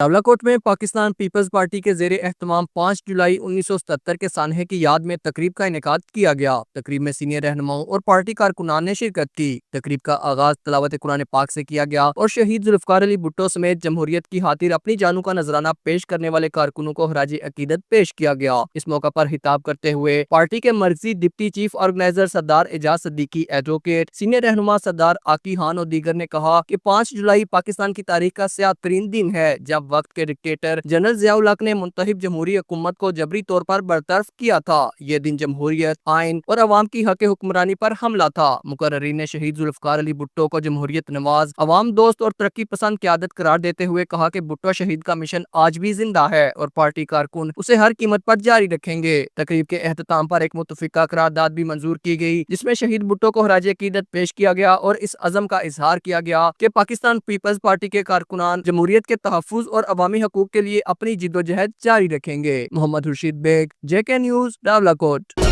راولاکوٹ میں Pakistan Peoples party کے زیر اہتمام 5 جولائی 1977 کے سانحے کی یاد میں تقریب کا انعقاد کیا گیا۔ تقریب میں سینئر رہنماؤں اور پارٹی کارکنان نے شرکت کی۔ تقریب کا آغاز تلاوت قرآن پاک سے کیا گیا اور شہید ذوالفقار علی بھٹو سمیت جمہوریت کی خاطر اپنی جانوں کا نذرانہ پیش کرنے والے کارکنوں کو خراج عقیدت پیش کیا گیا۔ اس موقع پر خطاب کرتے ہوئے پارٹی کے مرکزی ڈپٹی چیف آرگنائزر سردار اعجاز صدیقی ایڈوکیٹ، سینئر رہنما سردار آقی خان اور دیگر نے کہا کہ 5 جولائی پاکستان کی تاریخ کا سیاہ ترین دن ہے، جب وقت کے ڈکٹیٹر جنرل ضیاء الحق نے منتخب جمہوری حکومت کو جبری طور پر برطرف کیا تھا۔ یہ دن جمہوریت، آئین اور عوام کی حق حکمرانی پر حملہ تھا۔ مقررین نے شہید ذوالفقار علی بھٹو کو جمہوریت نواز، عوام دوست اور ترقی پسند قیادت قرار دیتے ہوئے کہا کہ بھٹو شہید کا مشن آج بھی زندہ ہے اور پارٹی کارکن اسے ہر قیمت پر جاری رکھیں گے۔ تقریب کے اختتام پر ایک متفقہ قرارداد بھی منظور کی گئی، جس میں شہید بھٹو کو خراج عقیدت پیش کیا گیا اور اس عزم کا اظہار کیا گیا کہ پاکستان پیپلز پارٹی کے کارکنان جمہوریت کے تحفظ اور عوامی حقوق کے لیے اپنی جدوجہد جاری رکھیں گے۔ Muhammad Khurshid Baig, JK news, Rawalakot.